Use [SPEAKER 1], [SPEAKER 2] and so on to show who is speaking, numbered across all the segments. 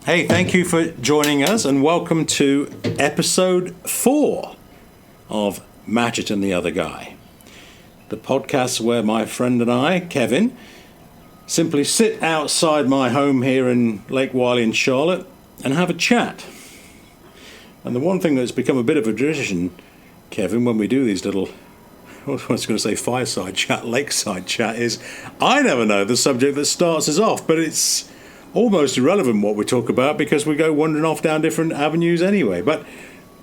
[SPEAKER 1] Hey, thank you for joining us and welcome to episode 4 of Matchett and the Other Guy, the podcast where my friend and I, Kevin, simply sit outside my home here in Lake Wylie in Charlotte and have a chat. And the one thing that's become a bit of a tradition, Kevin, when we do these little, I was going to say fireside chat, lakeside chat, is I never know the subject that starts us off, but it's almost irrelevant what we talk about because we go wandering off down different avenues anyway. But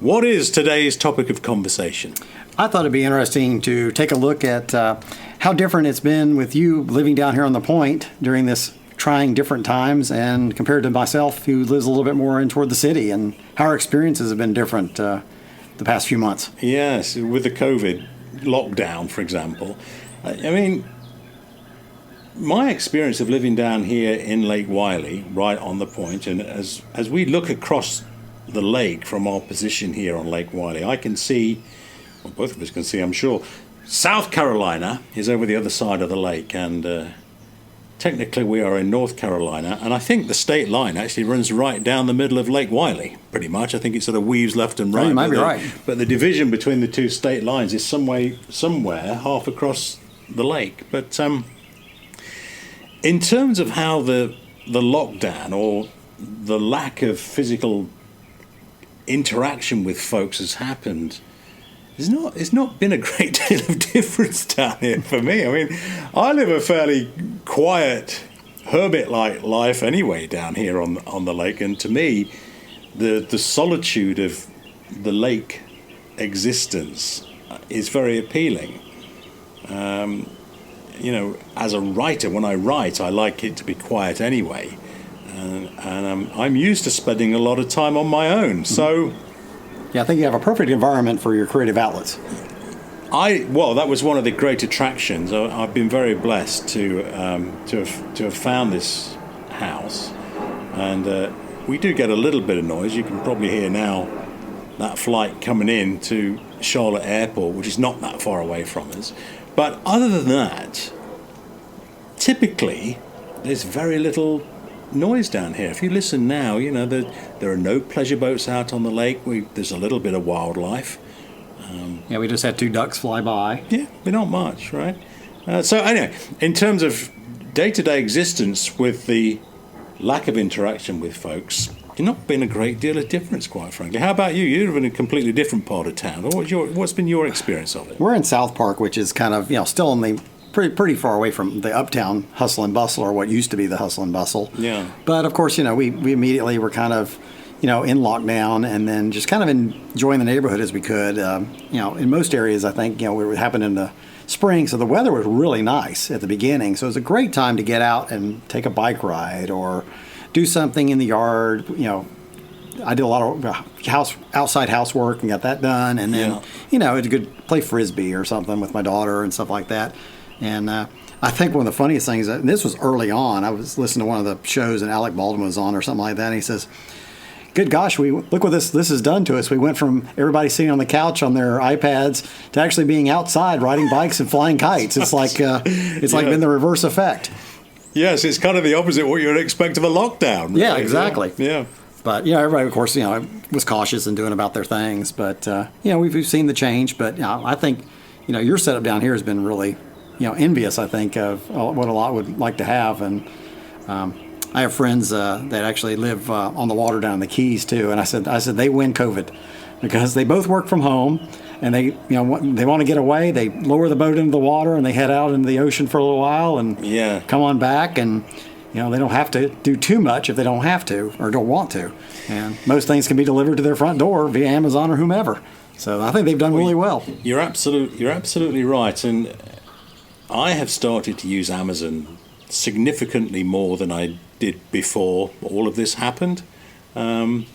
[SPEAKER 1] what is today's topic of conversation?
[SPEAKER 2] I thought it'd be interesting to take a look at how different it's been with you living down here on the Point during this trying different times and compared to myself who lives a little bit more in toward the city, and how our experiences have been different the past few months.
[SPEAKER 1] Yes, with the COVID lockdown, for example. I mean, my experience of living down here in Lake Wylie, right on the Point, and as we look across the lake from our position here on Lake Wylie, I can see, well, both of us can see, I'm sure, South Carolina is over the other side of the lake, and technically we are in North Carolina, and I think the state line actually runs right down the middle of Lake Wylie, pretty much. I think it sort of weaves left and right.
[SPEAKER 2] You might be right.
[SPEAKER 1] But the division between the two state lines is somewhere half across the lake. But in terms of how the lockdown or the lack of physical interaction with folks has happened, it's not been a great deal of difference down here for me. I mean, I live a fairly quiet, hermit-like life anyway down here on the lake, and to me, the solitude of the lake existence is very appealing. As a writer, when I write, I like it to be quiet anyway. And I'm used to spending a lot of time on my own. So,
[SPEAKER 2] yeah, I think you have a perfect environment for your creative outlets.
[SPEAKER 1] That was one of the great attractions. I've been very blessed to have found this house. And we do get a little bit of noise. You can probably hear now that flight coming in to Charlotte Airport, which is not that far away from us. But other than that, typically, there's very little noise down here. If you listen now, there are no pleasure boats out on the lake. There's a little bit of wildlife.
[SPEAKER 2] We just had 2 ducks fly by.
[SPEAKER 1] Yeah, but not much, right? So anyway, in terms of day-to-day existence with the lack of interaction with folks, there's not been a great deal of difference, quite frankly. How about you? You live in a completely different part of town. What's been your experience of it?
[SPEAKER 2] We're in South Park, which is kind of, still in the pretty far away from the uptown hustle and bustle, or what used to be the hustle and bustle.
[SPEAKER 1] Yeah.
[SPEAKER 2] But of course, we immediately were kind of, in lockdown, and then just kind of enjoying the neighborhood as we could. In most areas, I think, we happened in the spring, so the weather was really nice at the beginning. So it was a great time to get out and take a bike ride or do something in the yard. I did a lot of outside housework and got that done, and then it's good to play frisbee or something with my daughter and stuff like that. And I think one of the funniest things, and this was early on, I was listening to one of the shows and Alec Baldwin was on or something like that, and he says, "Good gosh, look what this has done to us. We went from everybody sitting on the couch on their iPads to actually being outside riding bikes and flying kites. It's like been the reverse effect." Yes,
[SPEAKER 1] it's kind of the opposite of what you would expect of a lockdown. Really.
[SPEAKER 2] Yeah, exactly.
[SPEAKER 1] Yeah.
[SPEAKER 2] But everybody, of course, was cautious and doing about their things. But we've seen the change. But I think your setup down here has been really envious. I think of what a lot would like to have. And I have friends that actually live on the water down in the Keys too. And I said they win COVID because they both work from home. And they want to get away. They lower the boat into the water and they head out into the ocean for a little while and come on back. And they don't have to do too much if they don't have to or don't want to. And most things can be delivered to their front door via Amazon or whomever. So I think they've done really well.
[SPEAKER 1] You're absolutely right. And I have started to use Amazon significantly more than I did before all of this happened. And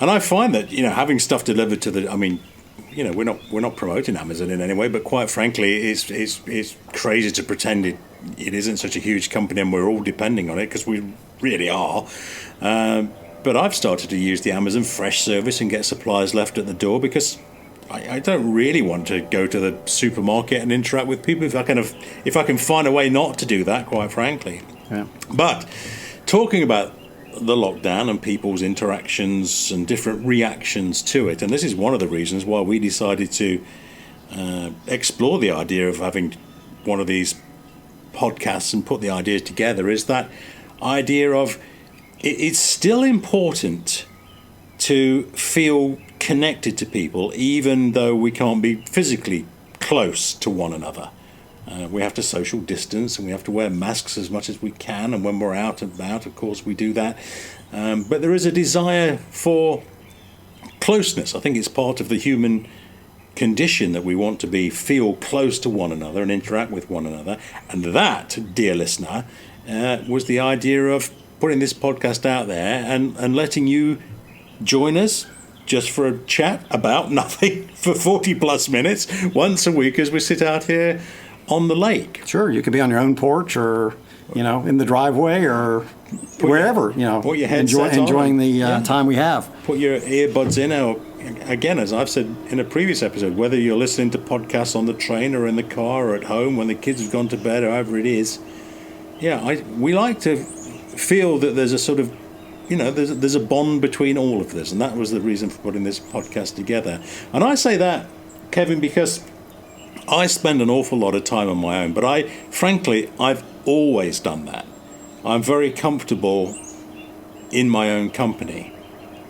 [SPEAKER 1] I find that having stuff delivered to we're not promoting Amazon in any way, but quite frankly, it's crazy to pretend it isn't such a huge company and we're all depending on it, because we really are. But I've started to use the Amazon Fresh service and get supplies left at the door because I don't really want to go to the supermarket and interact with people if I can find a way not to do that, quite frankly.
[SPEAKER 2] Yeah.
[SPEAKER 1] But talking about the lockdown and people's interactions and different reactions to it. And this is one of the reasons why we decided to explore the idea of having one of these podcasts and put the ideas together, is that idea of it's still important to feel connected to people, even though we can't be physically close to one another. We have to social distance and we have to wear masks as much as we can, and when we're out and about, of course, we do that. But there is a desire for closeness. I think it's part of the human condition that we want to feel close to one another and interact with one another. And that, dear listener, was the idea of putting this podcast out there and letting you join us just for a chat about nothing for 40 plus minutes once a week as we sit out here on the lake.
[SPEAKER 2] Sure, you could be on your own porch or, in the driveway or wherever,
[SPEAKER 1] put your headsets
[SPEAKER 2] enjoying the time we have.
[SPEAKER 1] Put your earbuds in, or again, as I've said in a previous episode, whether you're listening to podcasts on the train or in the car or at home when the kids have gone to bed or however it is. We like to feel that there's a sort of, there's a bond between all of this, and that was the reason for putting this podcast together. And I say that, Kevin, because I spend an awful lot of time on my own, but I've always done that. I'm very comfortable in my own company,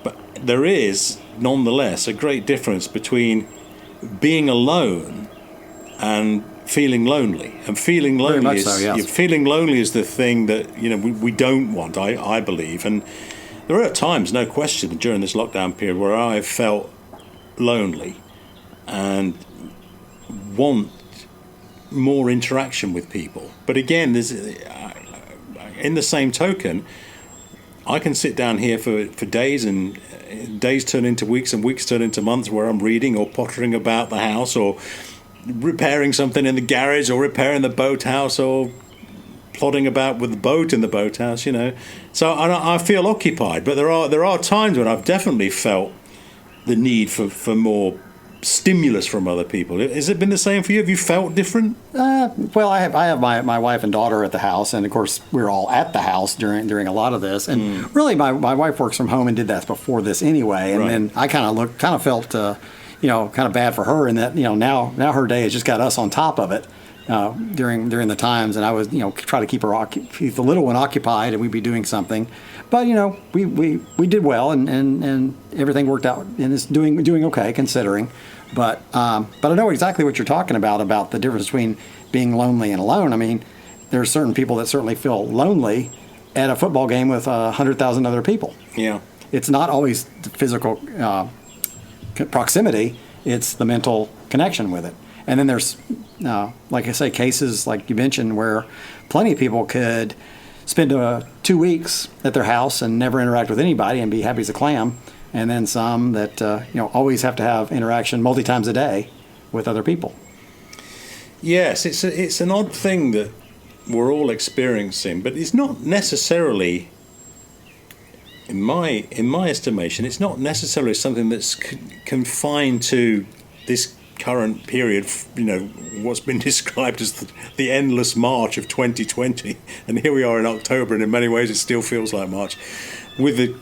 [SPEAKER 1] but there is nonetheless a great difference between being alone and feeling lonely. And feeling lonely feeling lonely is the thing that we don't want, I believe. And there are times, no question, during this lockdown period where I've felt lonely and want more interaction with people. But again, there's in the same token, I can sit down here for days, and days turn into weeks and weeks turn into months where I'm reading or pottering about the house or repairing something in the garage or repairing the boathouse or plodding about with the boat in the boathouse, So I feel occupied, but there are times when I've definitely felt the need for more stimulus from other people. Has it been the same for you? Have you felt different?
[SPEAKER 2] Well, I have my wife and daughter at the house, and of course we're all at the house during a lot of this. And really, my wife works from home and did that before this anyway. And then I kind of felt kind of bad for her in that now her day has just got us on top of it during the times. And I was try to keep the little one occupied, and we'd be doing something. But we did well, and everything worked out, and it's doing okay considering. But I know exactly what you're talking about the difference between being lonely and alone. I mean, there are certain people that certainly feel lonely at a football game with 100,000 other people.
[SPEAKER 1] Yeah,
[SPEAKER 2] it's not always the physical proximity; it's the mental connection with it. And then there's, like I say, cases like you mentioned where plenty of people could spend 2 weeks at their house and never interact with anybody and be happy as a clam. And then some that always have to have interaction multi times a day with other people. Yes,
[SPEAKER 1] it's an odd thing that we're all experiencing, but it's not necessarily, in my estimation, it's not necessarily something that's confined to this current period, what's been described as the endless March of 2020, and here we are in October, and in many ways it still feels like March with the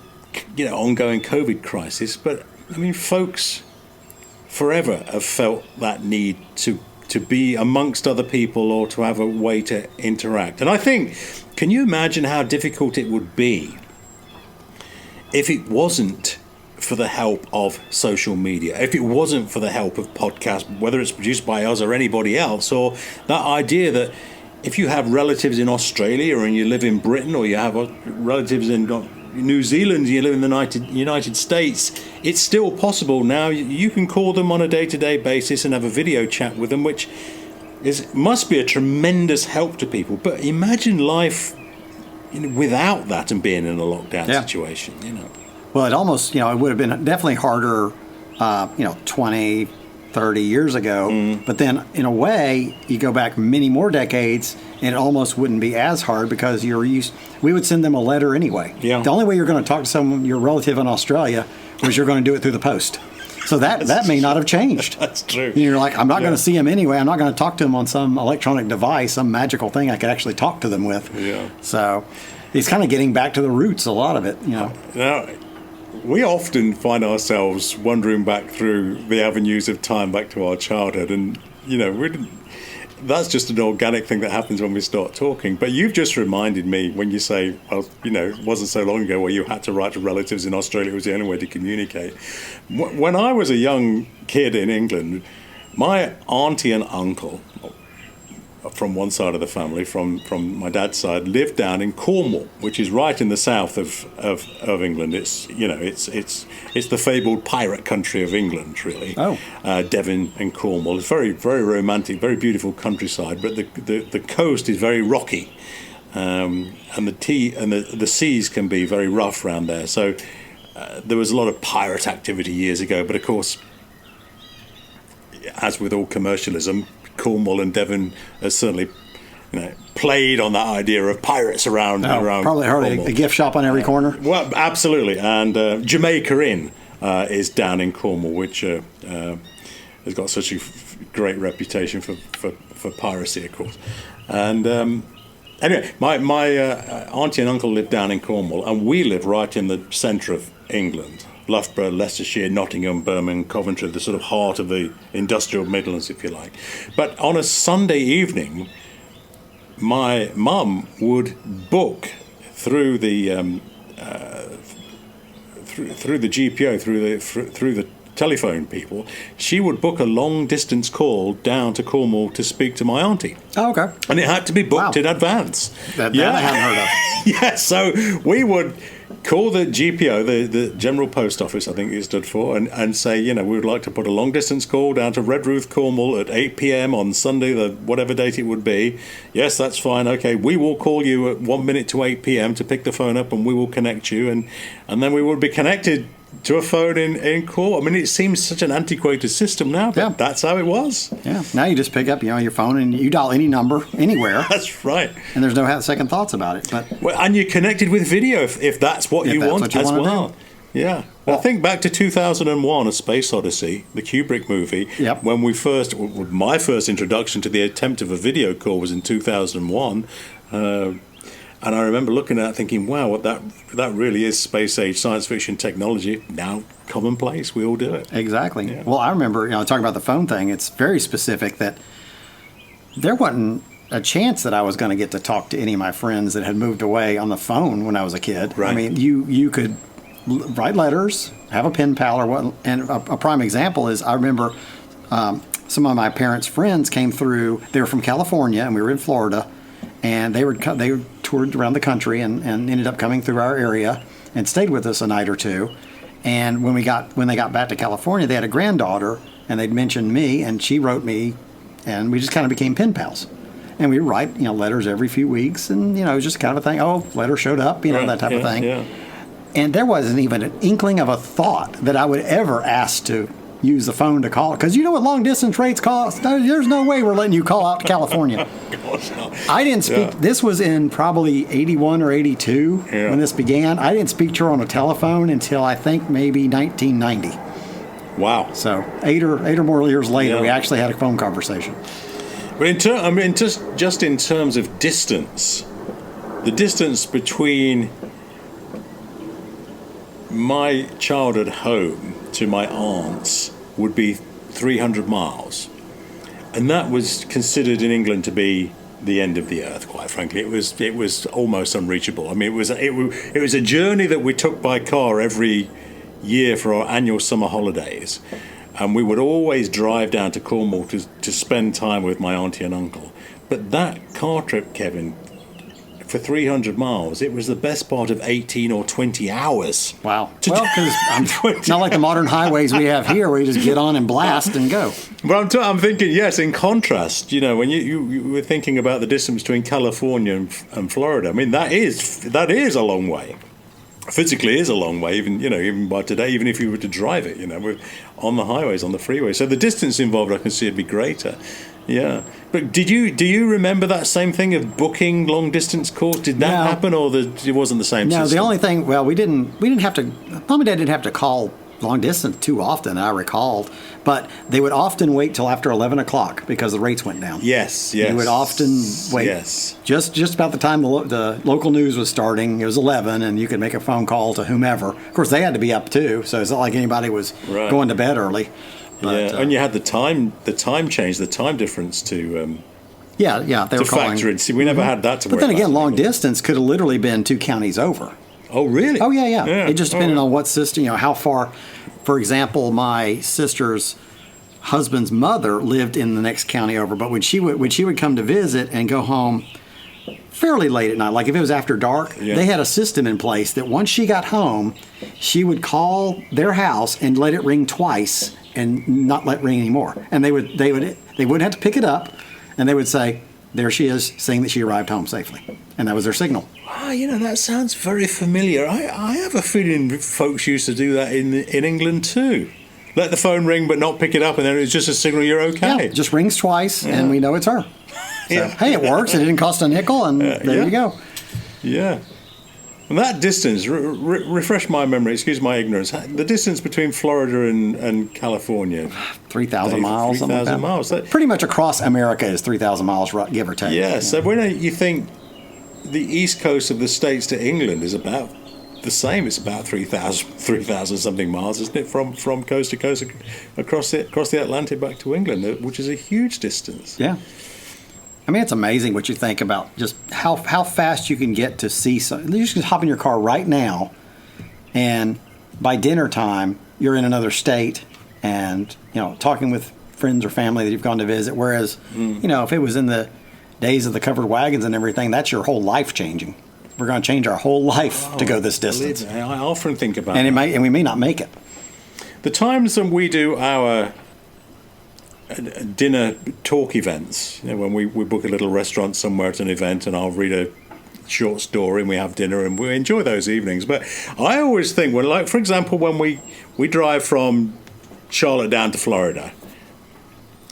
[SPEAKER 1] ongoing COVID crisis. But I mean, folks forever have felt that need to be amongst other people or to have a way to interact. And I think, can you imagine how difficult it would be if it wasn't for the help of social media, if it wasn't for the help of podcasts, whether it's produced by us or anybody else, or that idea that if you have relatives in Australia and you live in Britain, or you have relatives in New Zealand and you live in the United States, it's still possible now. You can call them on a day-to-day basis and have a video chat with them, which must be a tremendous help to people. But imagine life without that and being in a lockdown situation,
[SPEAKER 2] Well, it almost, it would have been definitely harder, 20, 30 years ago. But then, in a way, you go back many more decades, and it almost wouldn't be as hard because we would send them a letter anyway.
[SPEAKER 1] Yeah.
[SPEAKER 2] The only way you're going to talk to your relative in Australia was you're going to do it through the post. So that may not have changed.
[SPEAKER 1] That's true.
[SPEAKER 2] You're like, I'm not going to see him anyway. I'm not going to talk to him on some electronic device, some magical thing I could actually talk to them with.
[SPEAKER 1] Yeah.
[SPEAKER 2] So, He's kind of getting back to the roots, a lot of it, you know.
[SPEAKER 1] Now, we often find ourselves wandering back through the avenues of time back to our childhood, and that's just an organic thing that happens when we start talking. But you've just reminded me when you say, well, it wasn't so long ago where you had to write to relatives in Australia. It was the only way to communicate. When I was a young kid in England, my auntie and uncle, from one side of the family, from my dad's side, lived down in Cornwall, which is right in the south of England. It's it's the fabled pirate country of England, really.
[SPEAKER 2] Oh,
[SPEAKER 1] Devon and Cornwall. It's very, very romantic, very beautiful countryside, but the coast is very rocky, and the seas can be very rough around there. So there was a lot of pirate activity years ago, but of course, as with all commercialism, Cornwall and Devon has certainly, played on that idea of pirates around.
[SPEAKER 2] Probably heard a gift shop on every corner.
[SPEAKER 1] Well, absolutely, and Jamaica Inn is down in Cornwall, which has got such a great reputation for piracy, of course. And anyway, my auntie and uncle lived down in Cornwall, and we lived right in the centre of England. Loughborough, Leicestershire, Nottingham, Birmingham, Coventry, the sort of heart of the industrial Midlands, if you like. But on a Sunday evening, my mum would book through the through the GPO, through the telephone people. She would book a long distance call down to Cornwall to speak to my auntie.
[SPEAKER 2] Oh, okay.
[SPEAKER 1] And it had to be booked in advance.
[SPEAKER 2] That I hadn't heard of.
[SPEAKER 1] Yeah, so we would call the GPO, the General Post Office, I think it stood for, and say, we would like to put a long-distance call down to Redruth, Cornwall at 8 p.m. on Sunday, whatever date it would be. Yes, that's fine. Okay, we will call you at 1 minute to 8 p.m. to pick the phone up, and we will connect you, and then we would be connected to a phone in Cornwall. I mean, it seems such an antiquated system now, but that's how it was.
[SPEAKER 2] Yeah, now you just pick up your phone and you dial any number, anywhere.
[SPEAKER 1] That's right.
[SPEAKER 2] And there's no second thoughts about it.
[SPEAKER 1] And you're connected with video if that's what you want as well. Yeah. Well, I think back to 2001, A Space Odyssey, the Kubrick movie, when my first introduction to the attempt of a video call was in 2001. And I remember looking at it thinking, wow, that really is space-age science fiction technology. Now commonplace. We all do it.
[SPEAKER 2] Exactly. Yeah. Well, I remember, talking about the phone thing, it's very specific that there wasn't a chance that I was going to get to talk to any of my friends that had moved away on the phone when I was a kid.
[SPEAKER 1] Right.
[SPEAKER 2] I mean, you could write letters, have a pen pal or what. And a prime example is I remember some of my parents' friends came through. They were from California, and we were in Florida. And they toured around the country and ended up coming through our area and stayed with us a night or two. And when they got back to California, they had a granddaughter, and they'd mentioned me, and she wrote me, and we just kind of became pen pals. And we would write letters every few weeks, and it was just kind of a thing. Oh, letter showed up, that type of thing. Yeah. And there wasn't even an inkling of a thought that I would ever ask to use the phone to call, because with long distance rates cost, there's no way we're letting you call out to California. I didn't speak. This was in probably 81 or 82 when this began. I didn't speak to her on a telephone until I think maybe 1990.
[SPEAKER 1] Wow.
[SPEAKER 2] So eight or more years later, we actually had a phone conversation.
[SPEAKER 1] But just in terms of distance, the distance between my childhood home to my aunt's would be 300 miles, and that was considered in England to be the end of the earth. Quite frankly, it was almost unreachable. I mean, it was a journey that we took by car every year for our annual summer holidays, and we would always drive down to Cornwall to spend time with my auntie and uncle. But that car trip, Kevin, for 300 miles, it was the best part of 18 or 20 hours.
[SPEAKER 2] Wow. Well, because not like the modern highways we have here where you just get on and blast and go.
[SPEAKER 1] But I'm thinking, yes, in contrast, when you were thinking about the distance between California and Florida, I mean, that is a long way. Physically is a long way, even by today, even if you were to drive it, we're on the highways, on the freeway. So the distance involved, I can see, would be greater. Yeah, but do you remember that same thing of booking long distance calls? Did that happen, or it wasn't the same system?
[SPEAKER 2] No, the only thing. Well, we didn't have to. Mom and Dad didn't have to call long distance too often, I recalled. But they would often wait till after 11 o'clock because the rates went down.
[SPEAKER 1] Yes.
[SPEAKER 2] They would often wait just about the time the local news was starting. It was 11, and you could make a phone call to whomever. Of course, they had to be up too, so it's not like anybody was going to bed early. But,
[SPEAKER 1] and you had the time change, the time difference to
[SPEAKER 2] they were calling.
[SPEAKER 1] Factor in. See, we never had that to worry
[SPEAKER 2] But then again,
[SPEAKER 1] about.
[SPEAKER 2] long distance could have literally been 2 counties over.
[SPEAKER 1] Oh, really?
[SPEAKER 2] Oh, yeah. It just depended on what system, how far. For example, my sister's husband's mother lived in the next county over, but when she would come to visit and go home fairly late at night, like if it was after dark, they had a system in place that once she got home, she would call their house and let it ring twice and not let it ring anymore. And they wouldn't have to pick it up, and they would say, "There she is," saying that she arrived home safely, and that was their signal.
[SPEAKER 1] Ah, that sounds very familiar. I have a feeling folks used to do that in England too. Let the phone ring but not pick it up, and then it's just a signal you're okay.
[SPEAKER 2] Yeah, it just rings twice, and we know it's her. So, hey, it works. It didn't cost a nickel, and there you go.
[SPEAKER 1] Yeah. And that distance, refresh my memory, excuse my ignorance, the distance between Florida and California.
[SPEAKER 2] 3,000 miles.
[SPEAKER 1] 3,000 miles.
[SPEAKER 2] Pretty much across America is 3,000 miles, give or take.
[SPEAKER 1] Yeah, so when you think the east coast of the States to England is about the same, it's about 3,000 something miles, isn't it, from coast to coast across the Atlantic back to England, which is a huge distance.
[SPEAKER 2] Yeah. I mean, it's amazing what you think about just how fast you can get to see something. You just hop in your car right now, and by dinner time, you're in another state and, talking with friends or family that you've gone to visit. Whereas, if it was in the days of the covered wagons and everything, that's your whole life changing. We're going to change our whole life to go this distance.
[SPEAKER 1] I often think about that.
[SPEAKER 2] And we may not make it.
[SPEAKER 1] The times that we do our dinner talk events, when we book a little restaurant somewhere at an event, and I'll read a short story and we have dinner and we enjoy those evenings. But I always think, for example, when we drive from Charlotte down to Florida,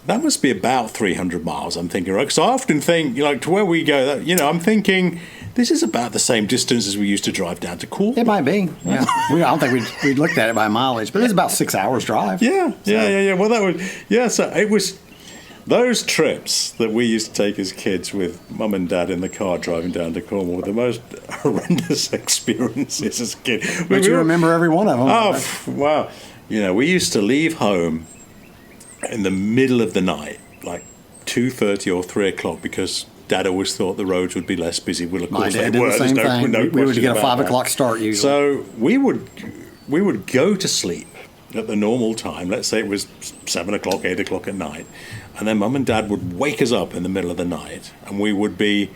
[SPEAKER 1] that must be about 300 miles, I'm thinking, right? Because I often think, to where we go, I'm thinking, this is about the same distance as we used to drive down to Cornwall.
[SPEAKER 2] It might be, yeah. I don't think we'd looked at it by mileage, but it's about 6 hours drive.
[SPEAKER 1] Yeah. Well, so it was those trips that we used to take as kids with Mum and Dad in the car driving down to Cornwall were the most horrendous experiences as a kid.
[SPEAKER 2] But you remember every one of them.
[SPEAKER 1] Oh, wow. We used to leave home in the middle of the night, like 2:30 or 3 o'clock, because Dad always thought the roads would be less busy. Well, of course they were.
[SPEAKER 2] The same thing. We would get a 5 o'clock start usually.
[SPEAKER 1] So we would go to sleep at the normal time. Let's say it was 7 o'clock, 8 o'clock at night, and then Mum and Dad would wake us up in the middle of the night, and we would be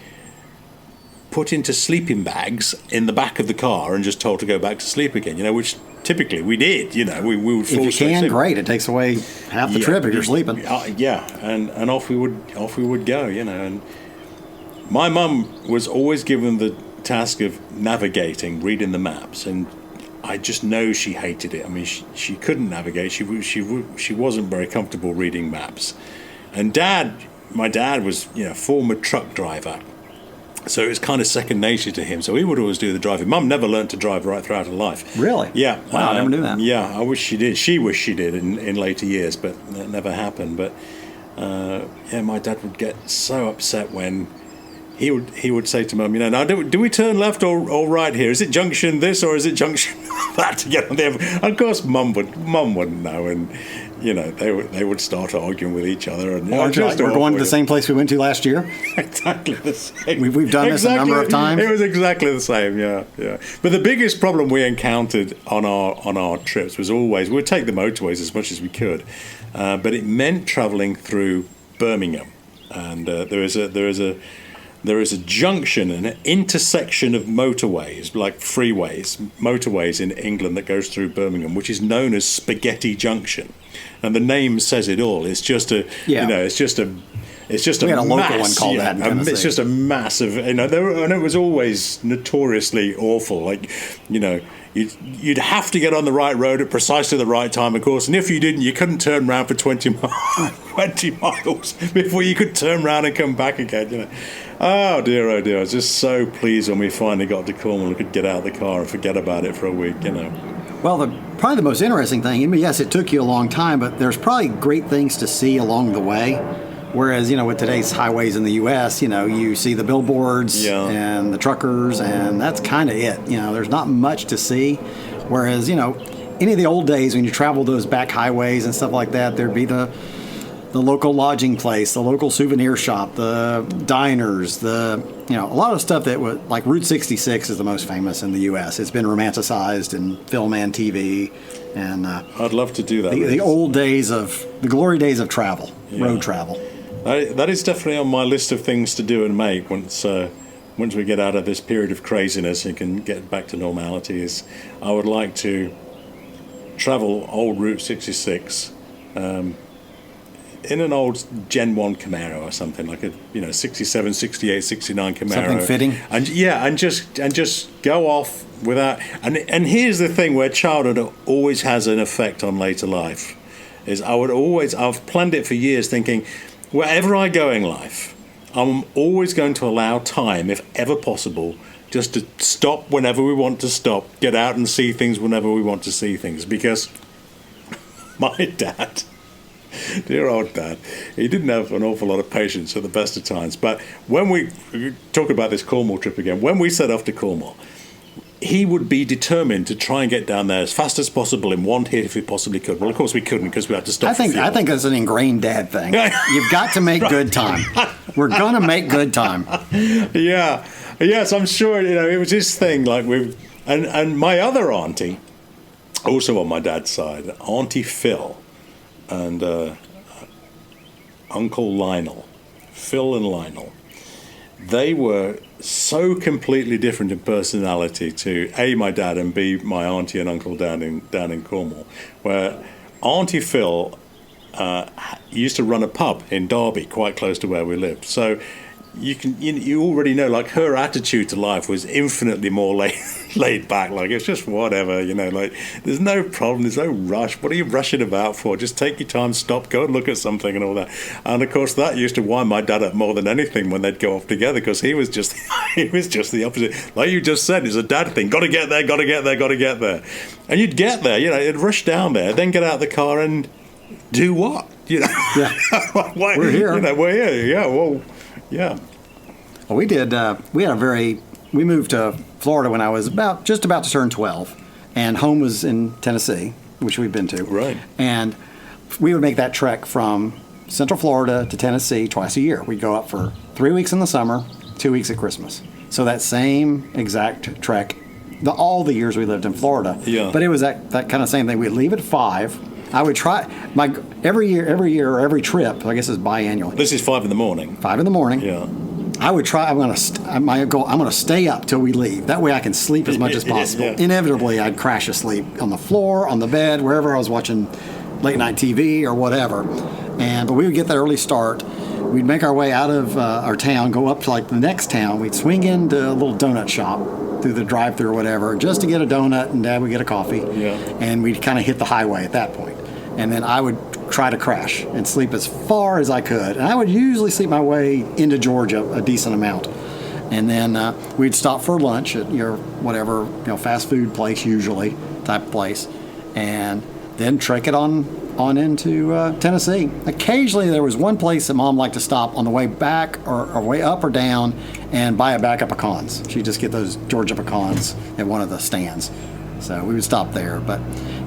[SPEAKER 1] put into sleeping bags in the back of the car and just told to go back to sleep again. Which typically we did. We would.
[SPEAKER 2] If you can, great. It takes away half the trip if you're sleeping.
[SPEAKER 1] And off we would go. And my mum was always given the task of navigating, reading the maps, and I just know she hated it. I mean, she couldn't navigate. She wasn't very comfortable reading maps. And my dad was former truck driver. So it was kind of second nature to him. So he would always do the driving. Mum never learned to drive right throughout her life.
[SPEAKER 2] Really?
[SPEAKER 1] Yeah.
[SPEAKER 2] Wow, I never knew that.
[SPEAKER 1] Yeah, I wish she did. She wished she did in later years, but that never happened. But my dad would get so upset when he would say to Mum, now do we turn left or right here? Is it junction this or is it junction that to get on there? Of course, Mum wouldn't know, and they would start arguing with each other. And
[SPEAKER 2] we're going to the same place we went to last year.
[SPEAKER 1] Exactly the same.
[SPEAKER 2] We've done this a number of times.
[SPEAKER 1] It was exactly the same. Yeah. But the biggest problem we encountered on our trips was always we'd take the motorways as much as we could, but it meant travelling through Birmingham, and there is a junction, an intersection of motorways, like freeways, motorways in England that goes through Birmingham, which is known as Spaghetti Junction, and the name says it all. It's just a, it's just a
[SPEAKER 2] we had a local one called that in Tennessee.
[SPEAKER 1] It's just a massive, and it was always notoriously awful. Like, you'd have to get on the right road at precisely the right time, of course, and if you didn't, you couldn't turn around for 20 miles before you could turn around and come back again. Oh dear, oh dear! I was just so pleased when we finally got to Cornwall and could get out of the car and forget about it for a week.
[SPEAKER 2] Well, probably the most interesting thing, I mean, yes, it took you a long time, but there's probably great things to see along the way. Whereas, with today's highways in the U.S., you see the billboards and the truckers, and that's kind of it. There's not much to see. Whereas, any of the old days when you travel those back highways and stuff like that, there'd be the local lodging place, the local souvenir shop, the diners, a lot of stuff that was like Route 66 is the most famous in the U.S. It's been romanticized in film and TV, and
[SPEAKER 1] I'd love to do that.
[SPEAKER 2] The old days the glory days of travel, road travel.
[SPEAKER 1] That is definitely on my list of things to do and make once we get out of this period of craziness and can get back to normality. I would like to travel old Route 66. In an old Gen 1 Camaro or something, like a 67, 68, 69 Camaro.
[SPEAKER 2] Something fitting.
[SPEAKER 1] And just go off without. And here's the thing where childhood always has an effect on later life. I've planned it for years, thinking wherever I go in life, I'm always going to allow time, if ever possible, just to stop whenever we want to stop, get out and see things whenever we want to see things, because my dad. Dear old Dad, he didn't have an awful lot of patience at the best of times. But when we talk about this Cornwall trip again, when we set off to Cornwall, he would be determined to try and get down there as fast as possible in one hit if we possibly could. Well, of course we couldn't because we had to stop.
[SPEAKER 2] I think that's an ingrained dad thing. You've got to make good time. We're going to make good time.
[SPEAKER 1] Yeah. Yes, I'm sure, it was his thing. Like and my other auntie, also on my dad's side, Auntie Phil, and Uncle Lionel, Phil and Lionel, they were so completely different in personality to A, my dad, and B, my auntie and uncle down in Cornwall, where Auntie Phil used to run a pub in Derby, quite close to where we lived. So you already know, like, her attitude to life was infinitely more laid back. Like, it's just whatever, like, there's no problem, there's no rush. What are you rushing about for? Just take your time, stop, go and look at something and all that. And of course that used to wind my dad up more than anything when they'd go off together, because he was just the opposite. Like you just said, it's a dad thing. Got to get there. And you'd get there, you'd rush down there, then get out of the car and do what?
[SPEAKER 2] Yeah. We're here.
[SPEAKER 1] We're here. Yeah. Well. Yeah.
[SPEAKER 2] Well, we moved to Florida when I was just about to turn 12, and home was in Tennessee, which we've been to.
[SPEAKER 1] Right.
[SPEAKER 2] And we would make that trek from Central Florida to Tennessee twice a year. We'd go up for 3 weeks in the summer, 2 weeks at Christmas. So that same exact trek, all the years we lived in Florida.
[SPEAKER 1] Yeah.
[SPEAKER 2] But it was that kind of same thing. We'd leave at 5. I would try every trip. I guess is biannual.
[SPEAKER 1] This is 5 a.m.
[SPEAKER 2] 5 a.m.
[SPEAKER 1] Yeah.
[SPEAKER 2] I would try. I'm going to stay up till we leave. That way I can sleep as much as possible.
[SPEAKER 1] Yeah.
[SPEAKER 2] Inevitably, I'd crash asleep on the floor, on the bed, wherever I was watching late night TV or whatever. But we would get that early start. We'd make our way out of our town, go up to like the next town. We'd swing into a little donut shop through the drive-thru or whatever, just to get a donut, and Dad would get a coffee.
[SPEAKER 1] Yeah.
[SPEAKER 2] And we'd kind of hit the highway at that point. And then I would try to crash and sleep as far as I could. And I would usually sleep my way into Georgia a decent amount. And then we'd stop for lunch at your whatever, fast food place, usually type of place. And then trek it on into Tennessee. Occasionally there was one place that Mom liked to stop on the way back or way up or down and buy a bag of pecans. She'd just get those Georgia pecans at one of the stands. So we would stop there. But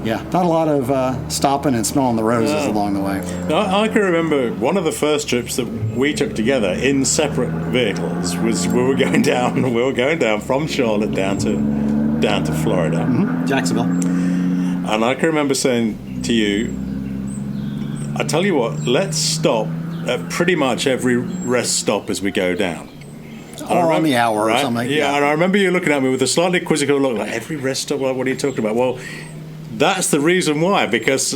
[SPEAKER 2] yeah, not a lot of stopping and smelling the roses along the way.
[SPEAKER 1] I can remember one of the first trips that we took together in separate vehicles was we were going down from Charlotte down to Florida.
[SPEAKER 2] Mm-hmm. Jacksonville.
[SPEAKER 1] And I can remember saying to you, I tell you what, let's stop at pretty much every rest stop as we go down.
[SPEAKER 2] Or on the hour or something.
[SPEAKER 1] Yeah, and I remember you looking at me with a slightly quizzical look, like, every rest stop, what are you talking about? Well, that's the reason why, because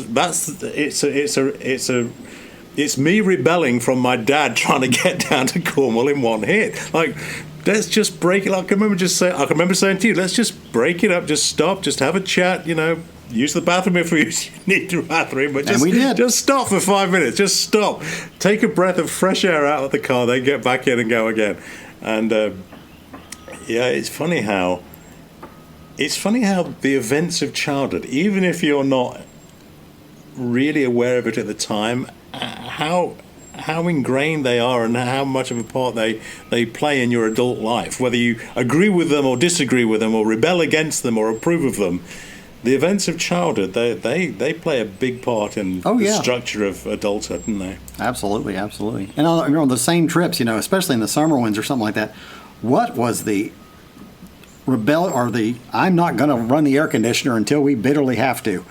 [SPEAKER 1] it's me rebelling from my dad trying to get down to Cornwall in one hit. Like, let's just break it up. I can remember saying to you, let's just break it up, just stop, just have a chat, use the bathroom if you need the bathroom, but just stop for 5 minutes. Just stop. Take a breath of fresh air out of the car, then get back in and go again. And, it's funny how it's funny how the events of childhood, even if you're not really aware of it at the time, how ingrained they are and how much of a part they play in your adult life, whether you agree with them or disagree with them or rebel against them or approve of them. The events of childhood, they play a big part in the structure of adulthood, don't they?
[SPEAKER 2] Absolutely, absolutely. And on the same trips, especially in the summer ones or something like that, what was the I'm not going to run the air conditioner until we bitterly have to?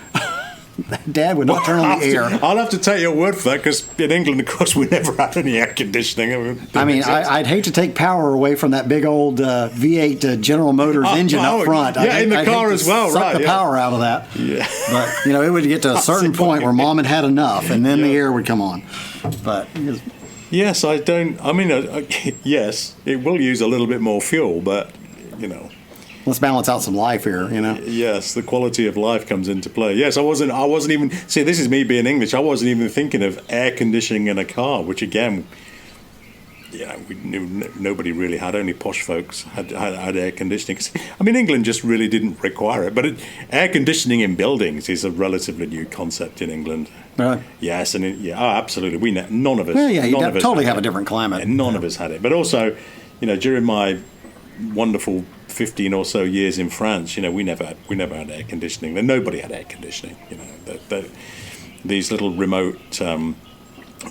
[SPEAKER 2] Dad would not turn on the air.
[SPEAKER 1] I'll have to take your word for that, because in England, of course, we never had any air conditioning.
[SPEAKER 2] I'd hate to take power away from that big old V8 General Motors engine up front.
[SPEAKER 1] Yeah, in the car as well,
[SPEAKER 2] right? Suck the power out of that. Yeah. But it would get to a certain point where Mom had enough, and then the air would come on. But
[SPEAKER 1] yes, I don't. I mean, yes, it will use a little bit more fuel, but
[SPEAKER 2] let's balance out some life here,
[SPEAKER 1] Yes, the quality of life comes into play. Yes, I wasn't even. See, this is me being English. I wasn't even thinking of air conditioning in a car, which again, we knew nobody really had. Only posh folks had air conditioning. I mean, England just really didn't require it. But air conditioning in buildings is a relatively new concept in England.
[SPEAKER 2] Really?
[SPEAKER 1] Yes, and absolutely. None of us.
[SPEAKER 2] Well, yeah, you totally have a different climate.
[SPEAKER 1] Yeah, none of us had it. But also, during my wonderful 15 or so years in France, we never had air conditioning. Nobody had air conditioning. These little remote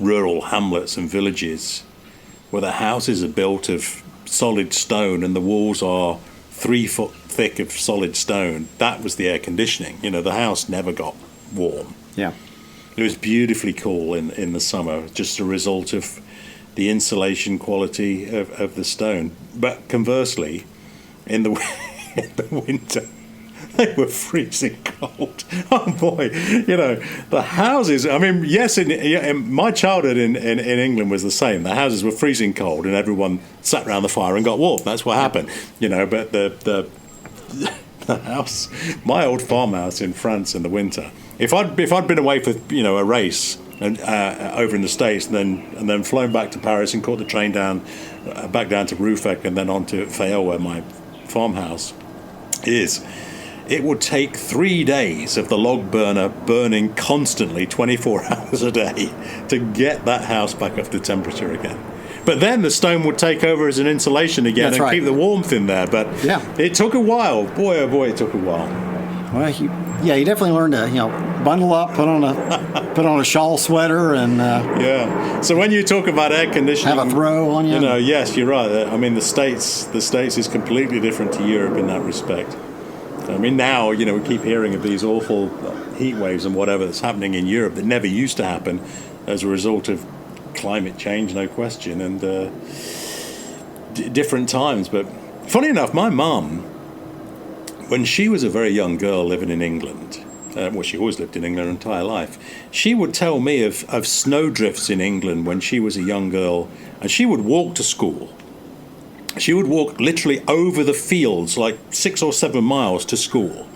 [SPEAKER 1] rural hamlets and villages where the houses are built of solid stone and the walls are 3 foot thick of solid stone. That was the air conditioning. The house never got warm.
[SPEAKER 2] Yeah.
[SPEAKER 1] It was beautifully cool in the summer, just a result of the insulation quality of the stone. But conversely, in the winter, they were freezing cold. Oh boy, the houses. I mean, yes, in my childhood in England was the same. The houses were freezing cold, and everyone sat around the fire and got warm. That's what happened. But the house, my old farmhouse in France in the winter. If I'd been away for a race and over in the States, and then flown back to Paris and caught the train back down to Ruffec and then on to Fayol, where my farmhouse is, it would take 3 days of the log burner burning constantly 24 hours a day to get that house back up to temperature again. But then the stone would take over as an insulation again. That's and right. Keep the warmth in there. But it took a while. Boy, oh boy, it took a while.
[SPEAKER 2] Well, you definitely learned to bundle up, put on a shawl sweater, and
[SPEAKER 1] So when you talk about air conditioning,
[SPEAKER 2] have a throw on you.
[SPEAKER 1] Yes, you're right. I mean, the States is completely different to Europe in that respect. I mean, now we keep hearing of these awful heat waves and whatever that's happening in Europe that never used to happen as a result of climate change, no question, and different times. But funny enough, my mum, when she was a very young girl living in England, she always lived in England her entire life, she would tell me of snowdrifts in England when she was a young girl, and she would walk to school. She would walk literally over the fields, like 6 or 7 miles to school.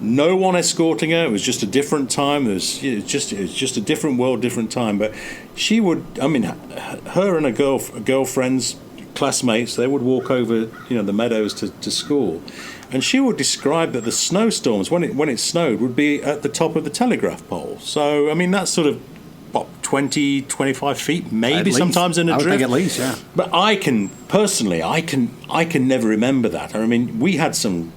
[SPEAKER 1] No one escorting her. It was just a different time. It was just a different world, different time. But she would, her and her girlfriends, classmates, they would walk over, the meadows to school. And she would describe that the snowstorms, when it snowed, would be at the top of the telegraph pole. So, that's sort of, 20, 25 feet, maybe sometimes in a drift.
[SPEAKER 2] I would think at least, yeah.
[SPEAKER 1] But I can never remember that. We had some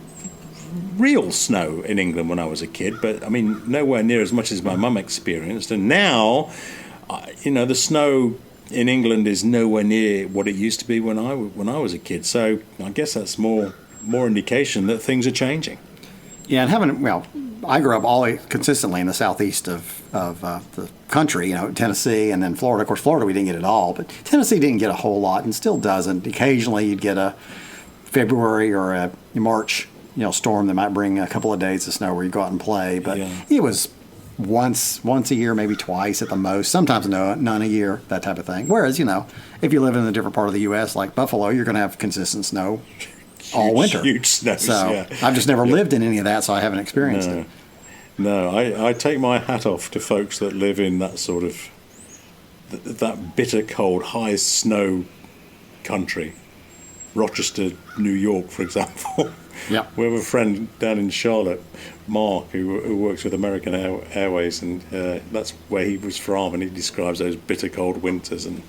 [SPEAKER 1] real snow in England when I was a kid, but nowhere near as much as my mum experienced. And now, the snow in England is nowhere near what it used to be when I was a kid. So I guess that's more indication that things are changing.
[SPEAKER 2] Yeah, and I grew up consistently in the southeast of the country, Tennessee and then Florida. Of course, Florida we didn't get at all, but Tennessee didn't get a whole lot and still doesn't. Occasionally you'd get a February or a March, storm that might bring a couple of days of snow where you go out and play. But it was once a year, maybe twice at the most, sometimes none a year, that type of thing. Whereas, if you live in a different part of the U.S. like Buffalo, you're going to have consistent snow all winter.
[SPEAKER 1] Huge snows,
[SPEAKER 2] so I've just never lived in any of that, so I haven't experienced it.
[SPEAKER 1] No, I take my hat off to folks that live in that sort of that bitter cold, high snow country. Rochester, New York, for example.
[SPEAKER 2] Yeah.
[SPEAKER 1] We have a friend down in Charlotte, Mark, who works with American Airways, and that's where he was from, and he describes those bitter cold winters. And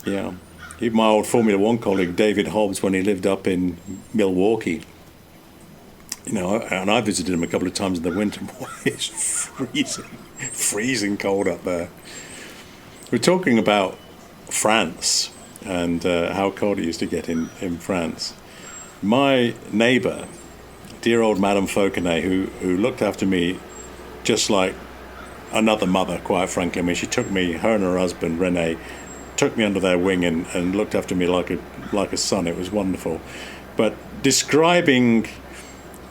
[SPEAKER 1] yeah, even my old Formula One colleague David Hobbs, when he lived up in Milwaukee, and I visited him a couple of times in the winter. Boy, it's freezing cold up there. We're talking about France and how cold it used to get in France. My neighbour, dear old Madame Fauconnet, who looked after me just like another mother, quite frankly. I mean, she took me, her and her husband, René, took me under their wing and looked after me like a son. It was wonderful. But describing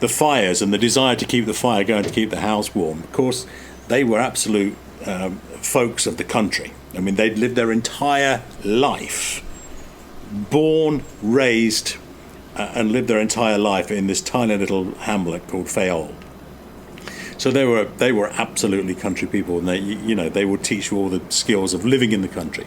[SPEAKER 1] the fires and the desire to keep the fire going, to keep the house warm, of course, they were absolute folks of the country. I mean, they'd lived their entire life, born, raised, and lived their entire life in this tiny little hamlet called Fayol. So they were absolutely country people, and they would teach you all the skills of living in the country.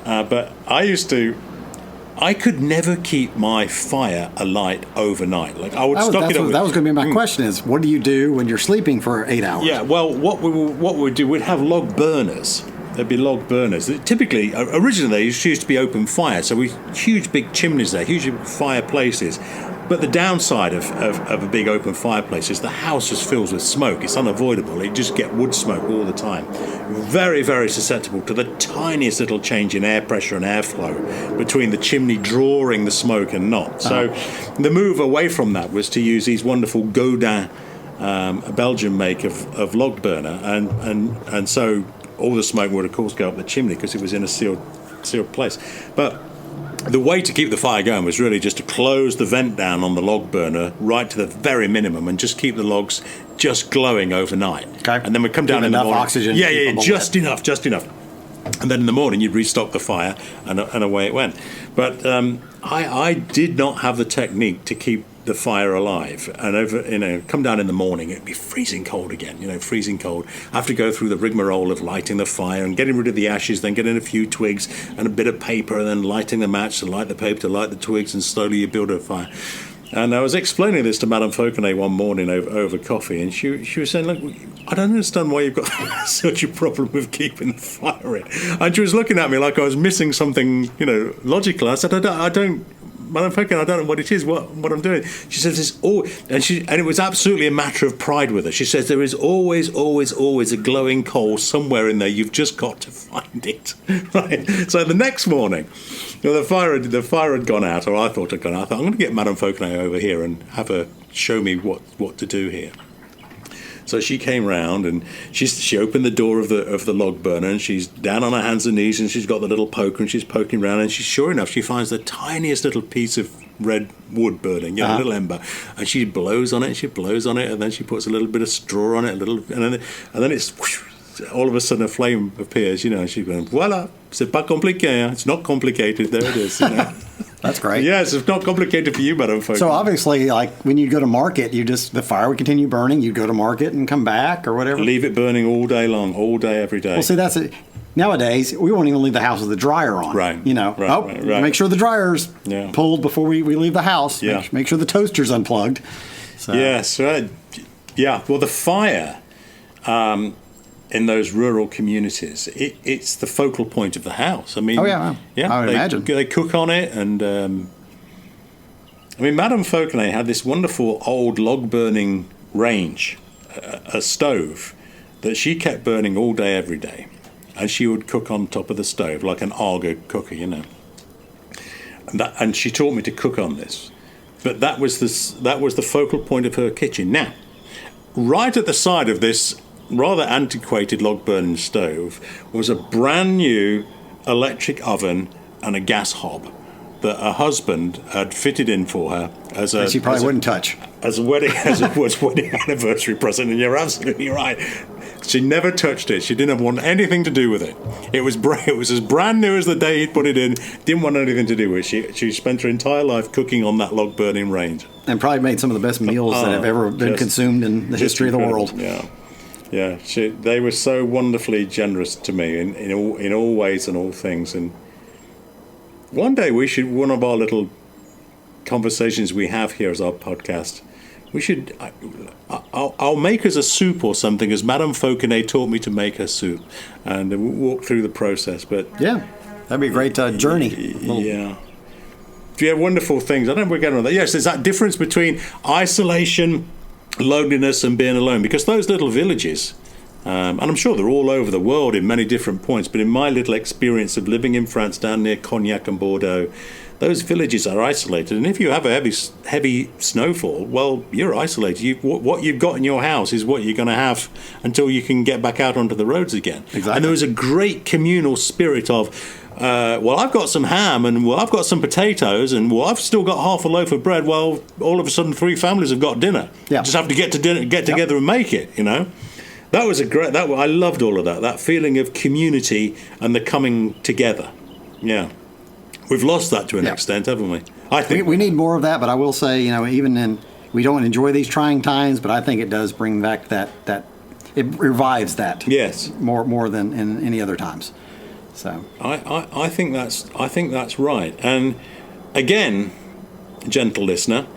[SPEAKER 1] But I could never keep my fire alight overnight. Like I would stock it up.
[SPEAKER 2] That was going to be my question: is what do you do when you're sleeping for 8 hours?
[SPEAKER 1] Yeah, well, what we would do, we'd have log burners. There'd be log burners. Typically, originally they used to be open fire, so huge big chimneys there, huge fireplaces. But the downside of a big open fireplace is the house just fills with smoke. It's unavoidable. You just get wood smoke all the time. Very, very susceptible to the tiniest little change in air pressure and airflow between the chimney drawing the smoke and not. So the move away from that was to use these wonderful Godin, a Belgian make of log burner, and so all the smoke would of course go up the chimney because it was in a sealed place. But the way to keep the fire going was really just to close the vent down on the log burner right to the very minimum and just keep the logs just glowing overnight.
[SPEAKER 2] Okay.
[SPEAKER 1] And then we'd come down in the morning.
[SPEAKER 2] Oxygen.
[SPEAKER 1] Yeah, just enough. And then in the morning you'd restock the fire and away it went. But I did not have the technique to keep the fire alive, and come down in the morning, it'd be freezing cold again, freezing cold. I have to go through the rigmarole of lighting the fire and getting rid of the ashes, then getting a few twigs and a bit of paper, and then lighting the match to light the paper, to light the twigs, and slowly you build a fire. And I was explaining this to Madame Fauconnet one morning over coffee, and she was saying, look, I don't understand why you've got such a problem with keeping the fire in. And she was looking at me like I was missing something, logical. I said, I don't Madame Fauconnet, I don't know what it is, what I'm doing. She says it's all, and it was absolutely a matter of pride with her. She says there is always a glowing coal somewhere in there. You've just got to find it. Right. So the next morning, the fire had gone out, or I thought it had gone out. I thought, I'm going to get Madame Fauconnet over here and have her show me what to do here. So she came round and she opened the door of the log burner, and she's down on her hands and knees, and she's got the little poker, and she's poking around, and sure enough she finds the tiniest little piece of red wood burning, a little ember, and she blows on it, and then she puts a little bit of straw on it, and then it's whoosh, all of a sudden a flame appears, and she's going, voila, c'est pas compliqué, it's not complicated, there it is.
[SPEAKER 2] That's great.
[SPEAKER 1] Yes, it's not complicated for you, Madame Fauconnet.
[SPEAKER 2] So obviously, like when you go to market, the fire would continue burning. You'd go to market and come back or whatever.
[SPEAKER 1] Leave it burning all day long, all day, every day.
[SPEAKER 2] Well, see, that's it. Nowadays, we won't even leave the house with the dryer on.
[SPEAKER 1] Right.
[SPEAKER 2] Right. Make sure the dryer's pulled before we leave the house.
[SPEAKER 1] Yeah.
[SPEAKER 2] Make sure the toaster's unplugged. So.
[SPEAKER 1] Yes, right. Yeah. Well, the fire in those rural communities, it's the focal point of the house. I mean,
[SPEAKER 2] I would imagine.
[SPEAKER 1] They cook on it, and Madame Fauconnet had this wonderful old log burning range, a stove that she kept burning all day, every day, and she would cook on top of the stove like an Argo cooker, And she taught me to cook on this, but that was the focal point of her kitchen. Now, right at the side of this rather antiquated log burning stove was a brand new electric oven and a gas hob that her husband had fitted in for her as a.
[SPEAKER 2] She probably wouldn't touch
[SPEAKER 1] as a wedding anniversary present. And you're absolutely right. She never touched it. She didn't want anything to do with it. It was as brand new as the day he'd put it in. Didn't want anything to do with it. She spent her entire life cooking on that log burning range.
[SPEAKER 2] And probably made some of the best meals that have ever been consumed in the history of the world.
[SPEAKER 1] Yeah. Yeah, they were so wonderfully generous to me in all ways and all things. And one day one of our little conversations we have here as our podcast. We should. I'll make us a soup or something, as Madame Fauconnet taught me to make her soup, and we'll walk through the process. But
[SPEAKER 2] Yeah, that'd be a great journey.
[SPEAKER 1] yeah. Yeah, wonderful things. I don't know if we're getting on that. Yes, there's that difference between isolation, loneliness, and being alone. Because those little villages, and I'm sure they're all over the world in many different points, but in my little experience of living in France down near Cognac and Bordeaux, those villages are isolated. And if you have a heavy snowfall, well, you're isolated. What you've got in your house is what you're going to have until you can get back out onto the roads again.
[SPEAKER 2] Exactly.
[SPEAKER 1] And there was a great communal spirit of, well, I've got some ham, and well, I've got some potatoes, and well, I've still got half a loaf of bread. Well, all of a sudden, 3 families have got dinner.
[SPEAKER 2] Yeah.
[SPEAKER 1] Just have to get together and make it. That was I loved all of that. That feeling of community and the coming together. Yeah, we've lost that to an extent, haven't we? I think
[SPEAKER 2] We need more of that, but I will say, even we don't enjoy these trying times, but I think it does bring back that it revives that.
[SPEAKER 1] Yes.
[SPEAKER 2] More than in any other times. So
[SPEAKER 1] I think that's right. And again, gentle listener,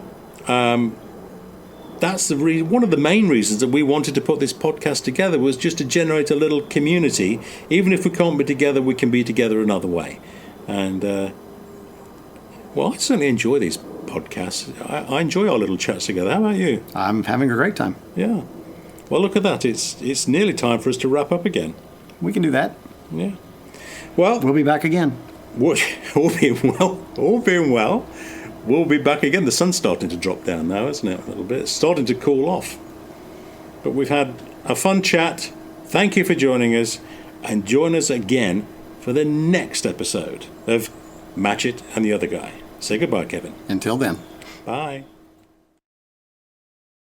[SPEAKER 1] that's one of the main reasons that we wanted to put this podcast together, was just to generate a little community. Even if we can't be together, we can be together another way. And well, I certainly enjoy these podcasts. I enjoy our little chats together. How about you?
[SPEAKER 2] I'm having a great time.
[SPEAKER 1] Yeah. Well, look at that. It's nearly time for us to wrap up again.
[SPEAKER 2] We can do that.
[SPEAKER 1] Yeah. Well,
[SPEAKER 2] We'll be back again.
[SPEAKER 1] all being well, we'll be back again. The sun's starting to drop down now, isn't it? A little bit. It's starting to cool off. But we've had a fun chat. Thank you for joining us, and join us again for the next episode of Matchett and the Other Guy. Say goodbye, Kevin.
[SPEAKER 2] Until then.
[SPEAKER 1] Bye.